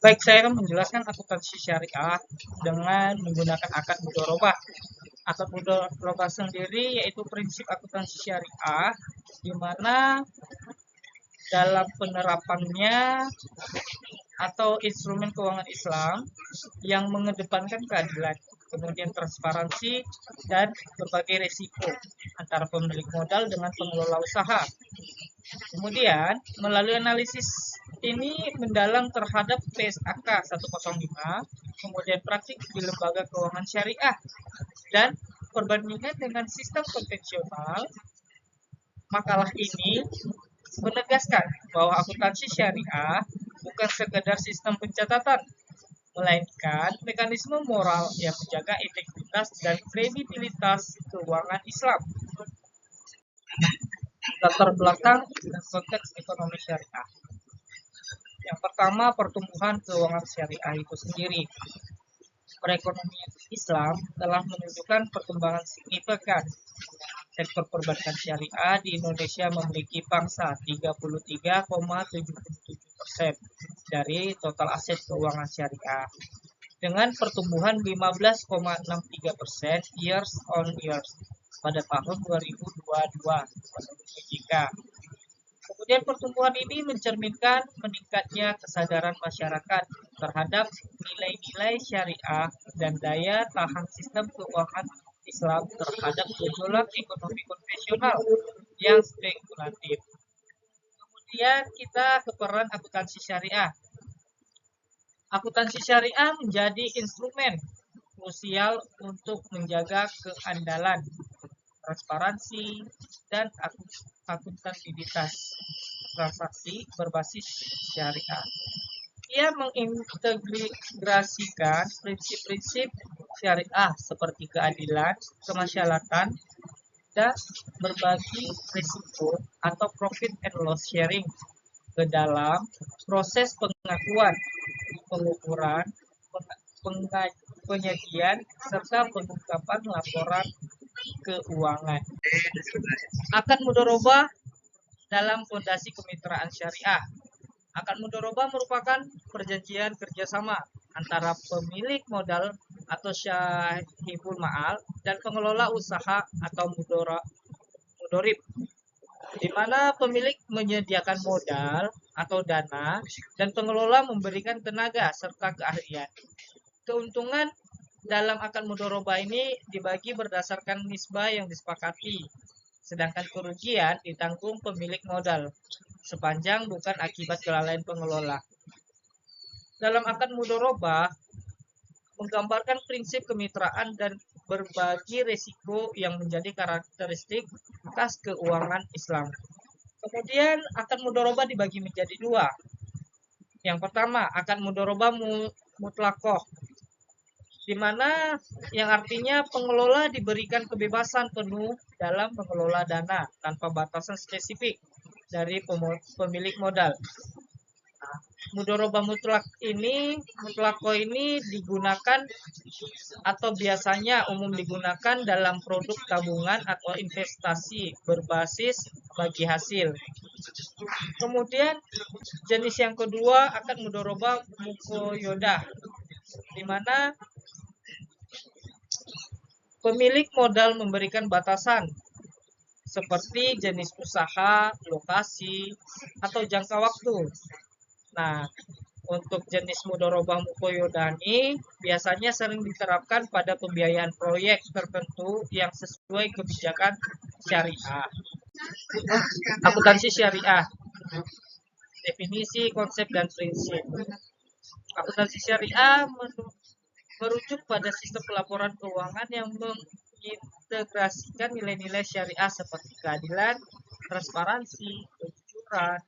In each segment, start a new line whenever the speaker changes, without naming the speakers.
Baik, saya akan menjelaskan akuntansi syariah dengan menggunakan akad mudharabah. Akad mudharabah sendiri yaitu prinsip akuntansi syariah di mana dalam penerapannya atau instrumen keuangan Islam yang mengedepankan keadilan, kemudian transparansi dan berbagai risiko antara pemilik modal dengan pengelola usaha. Kemudian, melalui analisis ini mendalam terhadap PSAK 105, kemudian praktik di lembaga keuangan syariah, dan perbandingan dengan sistem konvensional, makalah ini menegaskan bahwa akuntansi syariah bukan sekedar sistem pencatatan, melainkan mekanisme moral yang menjaga integritas dan kredibilitas keuangan Islam. Latar belakang dan konteks ekonomi syariah. Yang pertama, pertumbuhan keuangan syariah itu sendiri. Perekonomian Islam telah menunjukkan perkembangan signifikan. Sektor perbankan syariah di Indonesia memiliki pangsa 33,77% dari total aset keuangan syariah, dengan pertumbuhan 15,63% years on years pada tahun 2022 menurut OJK. Kemudian pertumbuhan ini mencerminkan meningkatnya kesadaran masyarakat terhadap nilai-nilai syariah dan daya tahan sistem keuangan Islam terhadap gejolak ekonomi konvensional yang spekulatif. Kemudian kita ke peran akuntansi syariah. Akuntansi syariah menjadi instrumen krusial untuk menjaga keandalan, transparansi, dan akuntabilitas transaksi berbasis syariah. Ia mengintegrasikan prinsip-prinsip syariah seperti keadilan, kemaslahatan, dan berbagi risiko atau profit and loss sharing ke dalam proses pengakuan, pengukuran, penyajian, serta pengungkapan laporan keuangan. Akad mudharabah dalam fondasi kemitraan syariah. Akad mudharabah merupakan perjanjian kerjasama antara pemilik modal atau syahibul ma'al dan pengelola usaha atau mudorib, di mana pemilik menyediakan modal atau dana dan pengelola memberikan tenaga serta keahlian. Keuntungan dalam akad mudharabah ini dibagi berdasarkan nisbah yang disepakati, sedangkan kerugian ditanggung pemilik modal sepanjang bukan akibat kelalaian pengelola. Dalam akad mudharabah menggambarkan prinsip kemitraan dan berbagi risiko yang menjadi karakteristik khas keuangan Islam. Kemudian akad mudharabah dibagi menjadi dua. Yang pertama, akad mudharabah mutlaqah, di mana yang artinya pengelola diberikan kebebasan penuh dalam mengelola dana tanpa batasan spesifik dari pemilik modal. Mudharabah mutlaqah ini digunakan atau biasanya umum digunakan dalam produk tabungan atau investasi berbasis bagi hasil. Kemudian jenis yang kedua akad mudharabah muqayyadah, di mana pemilik modal memberikan batasan seperti jenis usaha, lokasi, atau jangka waktu. Nah, untuk jenis mudharabah muqayyadah ini biasanya sering diterapkan pada pembiayaan proyek tertentu yang sesuai kebijakan syariah. Akuntansi syariah. Definisi, konsep, dan prinsip. Akuntansi syariah merujuk pada sistem pelaporan keuangan yang mengintegrasikan nilai-nilai syariah seperti keadilan, transparansi, kejujuran,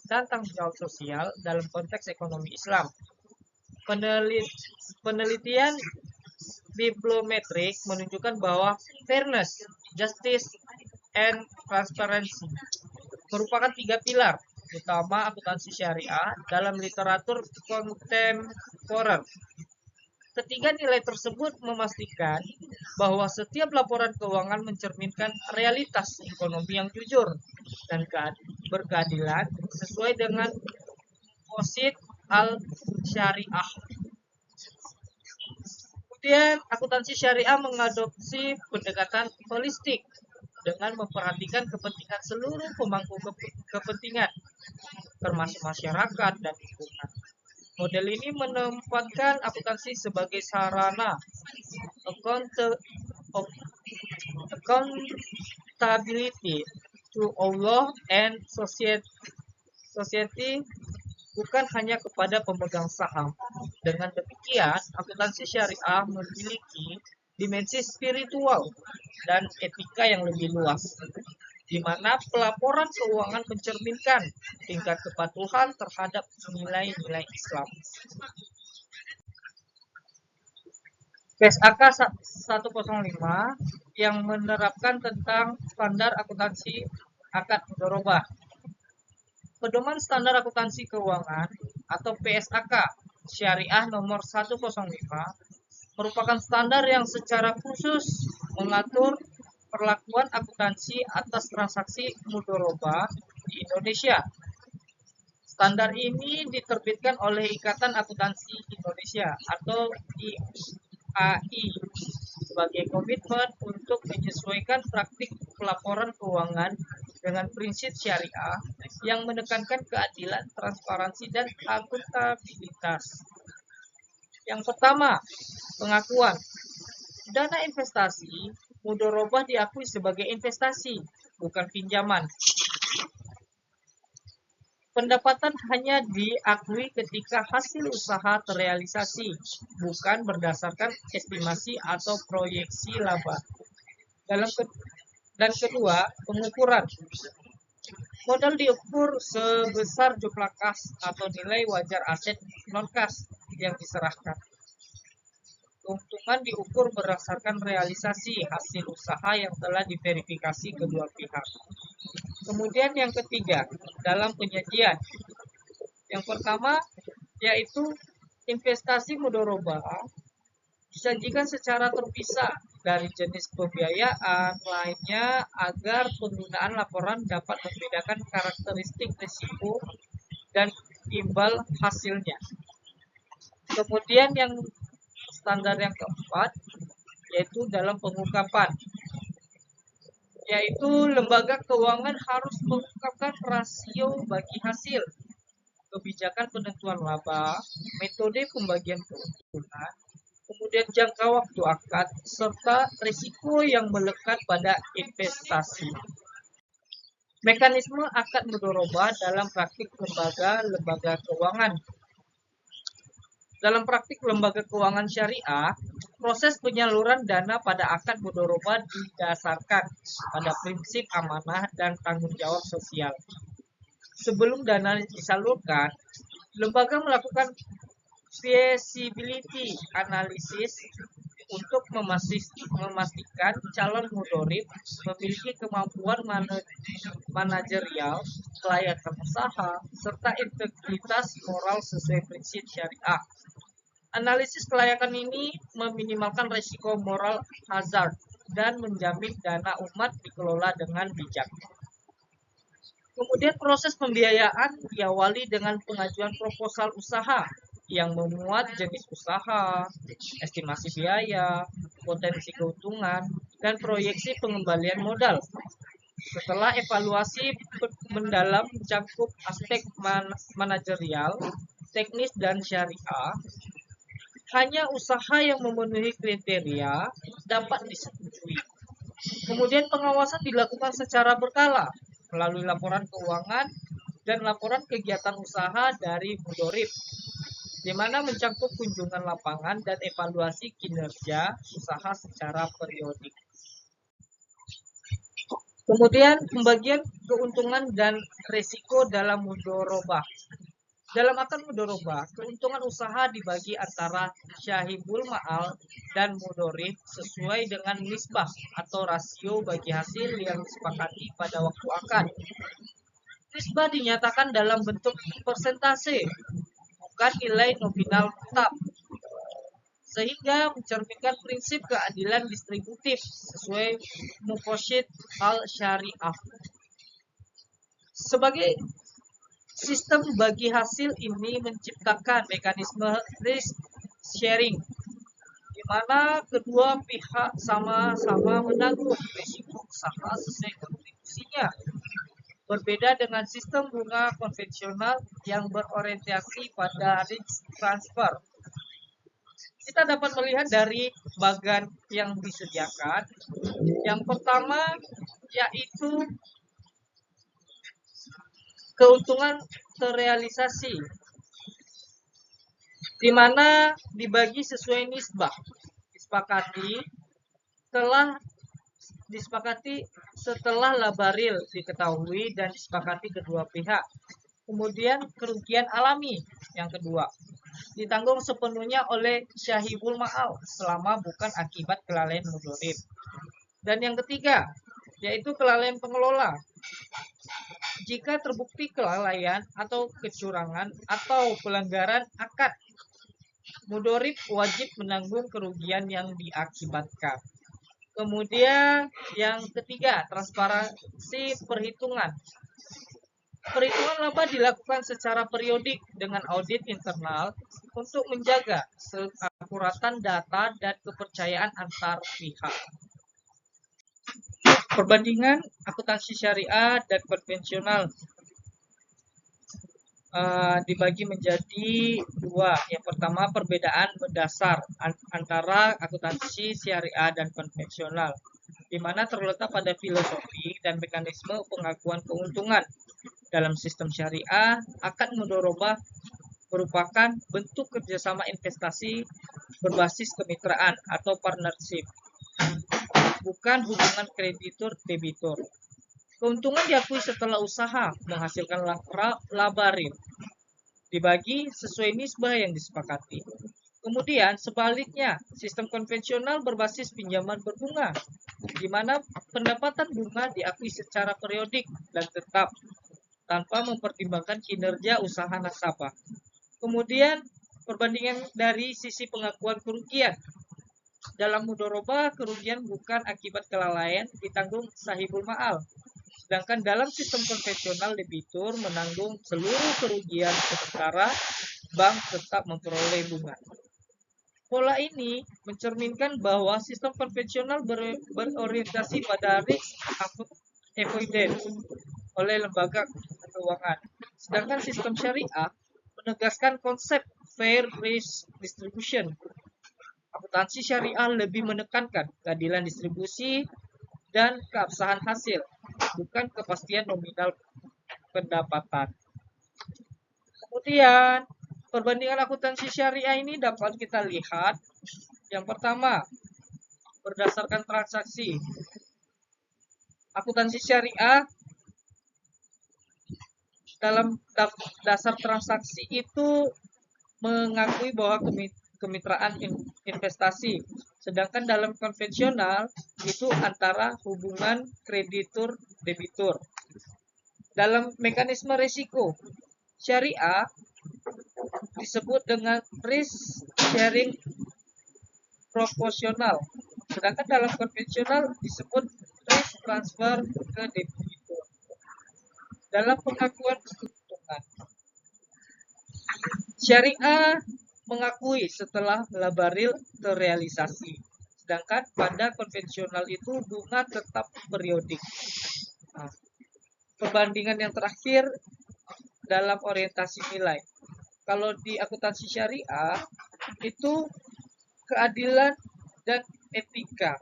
dan tanggung jawab sosial dalam konteks ekonomi Islam. Penelitian bibliometrik menunjukkan bahwa fairness, justice, and transparency merupakan 3 pilar utama akuntansi syariah dalam literatur kontemporer. Ketiga nilai tersebut memastikan bahwa setiap laporan keuangan mencerminkan realitas ekonomi yang jujur dan berkeadilan sesuai dengan Qasid syariah. Kemudian akuntansi syariah mengadopsi pendekatan holistik dengan memperhatikan kepentingan seluruh pemangku kepentingan, termasuk masyarakat dan lingkungan. Model ini menempatkan akuntansi sebagai sarana accountability to Allah and society, bukan hanya kepada pemegang saham. Dengan demikian, akuntansi syariah memiliki dimensi spiritual dan etika yang lebih luas, di mana pelaporan keuangan mencerminkan tingkat kepatuhan terhadap nilai-nilai Islam. PSAK 105 yang menerapkan tentang standar akuntansi akad mudharabah. Pedoman standar akuntansi keuangan atau PSAK Syariah nomor 105 merupakan standar yang secara khusus mengatur perlakuan akuntansi atas transaksi mudharabah di Indonesia. Standar ini diterbitkan oleh Ikatan Akuntansi Indonesia atau IAI sebagai komitmen untuk menyesuaikan praktik pelaporan keuangan dengan prinsip syariah yang menekankan keadilan, transparansi, dan akuntabilitas. Yang pertama, pengakuan. Dana investasi mudharabah diakui sebagai investasi, bukan pinjaman. Pendapatan hanya diakui ketika hasil usaha terrealisasi, bukan berdasarkan estimasi atau proyeksi laba. Dan kedua, pengukuran. Modal diukur sebesar jumlah kas atau nilai wajar aset non-kas yang diserahkan. Keuntungan diukur berdasarkan realisasi hasil usaha yang telah diverifikasi kedua pihak. Kemudian yang ketiga, dalam penyajian. Yang pertama yaitu investasi mudharabah disajikan secara terpisah dari jenis pembiayaan lainnya agar penggunaan laporan dapat membedakan karakteristik risiko dan imbal hasilnya. Kemudian yang standar yang keempat yaitu dalam pengungkapan, yaitu lembaga keuangan harus mengungkapkan rasio bagi hasil, kebijakan penentuan laba, metode pembagian keuntungan, kemudian jangka waktu akad, serta risiko yang melekat pada investasi. Mekanisme akad mudharabah dalam praktik lembaga keuangan. Dalam praktik lembaga keuangan syariah, proses penyaluran dana pada akad mudharabah didasarkan pada prinsip amanah dan tanggung jawab sosial. Sebelum dana disalurkan, lembaga melakukan feasibility analysis untuk memastikan calon mudharib memiliki kemampuan manajerial, kelayakan usaha, serta integritas moral sesuai prinsip syariah. Analisis kelayakan ini meminimalkan risiko moral hazard dan menjamin dana umat dikelola dengan bijak. Kemudian proses pembiayaan diawali dengan pengajuan proposal usaha yang memuat jenis usaha, estimasi biaya, potensi keuntungan, dan proyeksi pengembalian modal. Setelah evaluasi mendalam mencakup aspek manajerial, teknis, dan syariah, hanya usaha yang memenuhi kriteria dapat disetujui. Kemudian pengawasan dilakukan secara berkala melalui laporan keuangan dan laporan kegiatan usaha dari mudharib, di mana mencakup kunjungan lapangan dan evaluasi kinerja usaha secara periodik. Kemudian pembagian keuntungan dan risiko dalam mudharabah. Dalam akad mudharabah, keuntungan usaha dibagi antara syahibul ma'al dan mudharib sesuai dengan nisbah atau rasio bagi hasil yang disepakati pada waktu akad. Nisbah dinyatakan dalam bentuk persentase, bukan nilai nominal tetap, sehingga mencerminkan prinsip keadilan distributif sesuai Muqasid al-Syariah. Sistem bagi hasil ini menciptakan mekanisme risk sharing, di mana kedua pihak sama-sama menanggung risiko usaha sesuai kontribusinya. Berbeda dengan sistem bunga konvensional yang berorientasi pada risk transfer. Kita dapat melihat dari bagan yang disediakan. Yang pertama yaitu keuntungan terrealisasi, di mana dibagi sesuai nisbah. Disepakati setelah laba real diketahui dan disepakati kedua pihak. Kemudian kerugian alami yang kedua ditanggung sepenuhnya oleh syahibul ma'al selama bukan akibat kelalaian mudorib. Dan yang ketiga yaitu kelalaian pengelola. Jika terbukti kelalaian atau kecurangan atau pelanggaran akad, mudorib wajib menanggung kerugian yang diakibatkan. Kemudian yang ketiga, transparansi perhitungan. Perhitungan laba dilakukan secara periodik dengan audit internal untuk menjaga keakuratan data dan kepercayaan antar pihak. Perbandingan akuntansi syariah dan konvensional dibagi menjadi dua. Yang pertama, perbedaan mendasar antara akuntansi syariah dan konvensional, di mana terletak pada filosofi dan mekanisme pengakuan keuntungan. Dalam sistem syariah, akad mudharabah merupakan bentuk kerjasama investasi berbasis kemitraan atau partnership, bukan hubungan kreditur-debitur. Keuntungan diakui setelah usaha menghasilkan laba real, dibagi sesuai nisbah yang disepakati. Kemudian sebaliknya, sistem konvensional berbasis pinjaman berbunga, di mana pendapatan bunga diakui secara periodik dan tetap, tanpa mempertimbangkan kinerja usaha nasabah. Kemudian perbandingan dari sisi pengakuan kerugian. Dalam mudharabah, kerugian bukan akibat kelalaian ditanggung sahibul ma'al. Sedangkan dalam sistem konvensional debitur menanggung seluruh kerugian sementara bank tetap memperoleh bunga. Pola ini mencerminkan bahwa sistem konvensional berorientasi pada risk avoidance oleh lembaga keuangan. Sedangkan sistem syariah menegaskan konsep fair risk distribution. Akuntansi syariah lebih menekankan keadilan distribusi dan keabsahan hasil, bukan kepastian nominal pendapatan. Kemudian, perbandingan akuntansi syariah ini dapat kita lihat. Yang pertama, berdasarkan transaksi. Akuntansi syariah dalam dasar transaksi itu mengakui bahwa kemitraan investasi. Sedangkan dalam konvensional itu antara hubungan kreditur-debitur. Dalam mekanisme risiko, syariah disebut dengan risk sharing proporsional. Sedangkan dalam konvensional disebut risk transfer ke debitur. Dalam pengakuan keuntungan, syariah mengakui setelah laba real terrealisasi, sedangkan pada konvensional itu bunga tetap periodik. Nah, perbandingan yang terakhir dalam orientasi nilai. Kalau di akuntansi syariah itu keadilan dan etika,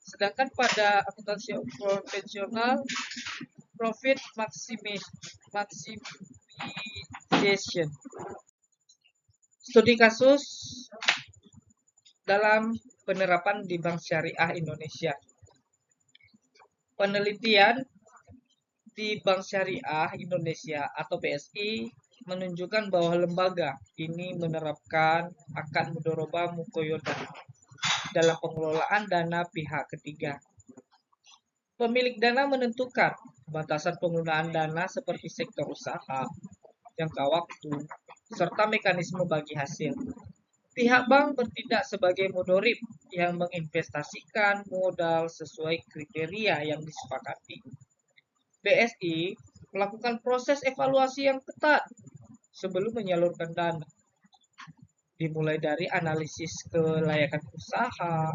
sedangkan pada akuntansi konvensional profit maximization. Studi kasus dalam penerapan di Bank Syariah Indonesia. Penelitian di Bank Syariah Indonesia atau BSI menunjukkan bahwa lembaga ini menerapkan akad mudharabah muqayyadah dalam pengelolaan dana pihak ketiga. Pemilik dana menentukan batasan penggunaan dana seperti sektor usaha, jangka waktu, serta mekanisme bagi hasil. Pihak bank bertindak sebagai mudharib yang menginvestasikan modal sesuai kriteria yang disepakati. BSI melakukan proses evaluasi yang ketat sebelum menyalurkan dana, dimulai dari analisis kelayakan usaha,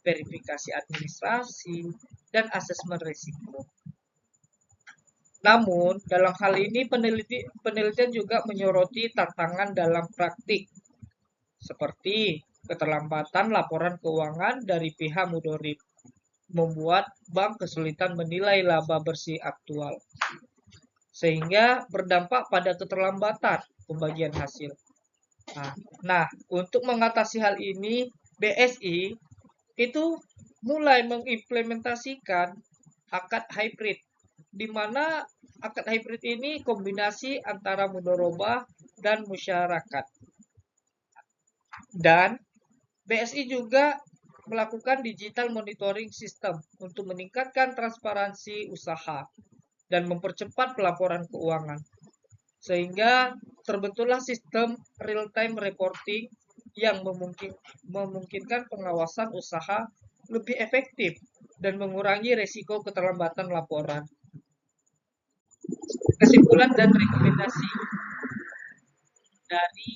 verifikasi administrasi, dan asesmen risiko. Namun, dalam hal ini penelitian juga menyoroti tantangan dalam praktik, seperti keterlambatan laporan keuangan dari pihak mudorib, membuat bank kesulitan menilai laba bersih aktual, sehingga berdampak pada keterlambatan pembagian hasil. Nah, untuk mengatasi hal ini, BSI itu mulai mengimplementasikan akad hybrid, di mana akad hybrid ini kombinasi antara mudorobah dan masyarakat. Dan BSI juga melakukan digital monitoring system untuk meningkatkan transparansi usaha dan mempercepat pelaporan keuangan. Sehingga terbentuklah sistem real-time reporting yang memungkinkan pengawasan usaha lebih efektif dan mengurangi resiko keterlambatan laporan. Kesimpulan dan rekomendasi dari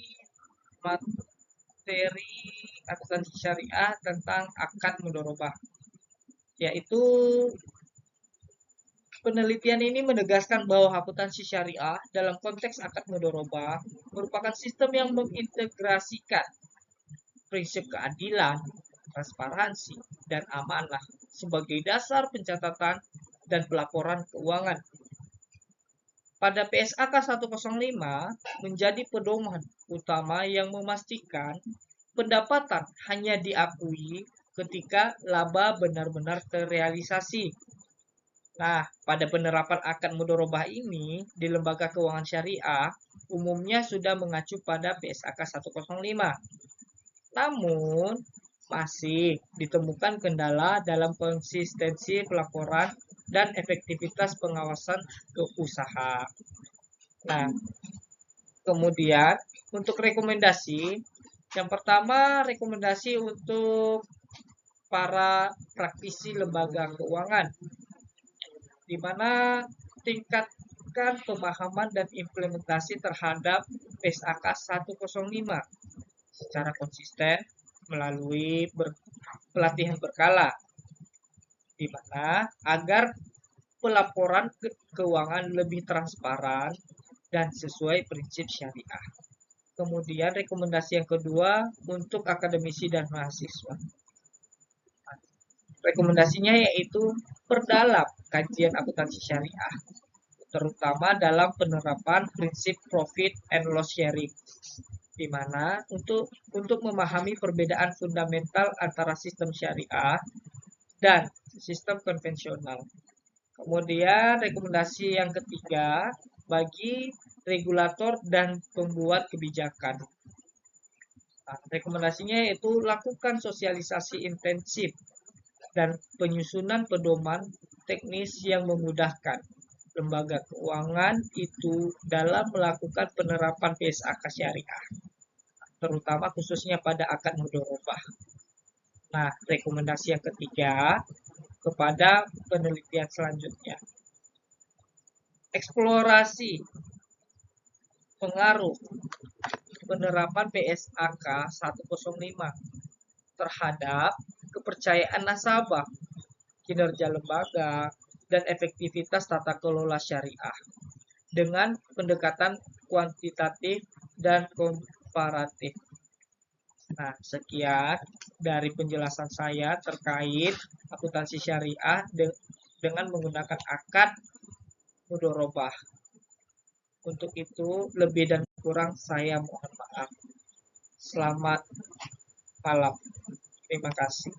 materi akuntansi syariah tentang akad mudorobah, yaitu penelitian ini menegaskan bahwa akuntansi syariah dalam konteks akad mudorobah merupakan sistem yang mengintegrasikan prinsip keadilan, transparansi, dan amanah sebagai dasar pencatatan dan pelaporan keuangan. Pada PSAK 105 menjadi pedoman utama yang memastikan pendapatan hanya diakui ketika laba benar-benar terrealisasi. Nah, pada penerapan akad mudorobah ini di lembaga keuangan syariah umumnya sudah mengacu pada PSAK 105. Namun, masih ditemukan kendala dalam konsistensi pelaporan dan efektivitas pengawasan ke usaha. Nah, kemudian untuk rekomendasi, yang pertama rekomendasi untuk para praktisi lembaga keuangan, di mana tingkatkan pemahaman dan implementasi terhadap PSAK 105 secara konsisten melalui pelatihan berkala, di mana agar pelaporan keuangan lebih transparan dan sesuai prinsip syariah. Kemudian rekomendasi yang kedua untuk akademisi dan mahasiswa. Rekomendasinya yaitu perdalam kajian akuntansi syariah, terutama dalam penerapan prinsip profit and loss sharing, di mana untuk memahami perbedaan fundamental antara sistem syariah dan sistem konvensional. Kemudian rekomendasi yang ketiga bagi regulator dan pembuat kebijakan. Nah, rekomendasinya yaitu lakukan sosialisasi intensif dan penyusunan pedoman teknis yang memudahkan lembaga keuangan itu dalam melakukan penerapan PSAK syariah, terutama khususnya pada akad mudorobah. Nah, rekomendasi yang ketiga kepada penelitian selanjutnya, eksplorasi pengaruh penerapan PSAK 105 terhadap kepercayaan nasabah, kinerja lembaga, dan efektivitas tata kelola syariah dengan pendekatan kuantitatif dan komparatif. Nah, sekian dari penjelasan saya terkait akuntansi syariah dengan menggunakan akad mudorobah. Untuk itu, lebih dan kurang saya mohon maaf. Selamat malam. Terima kasih.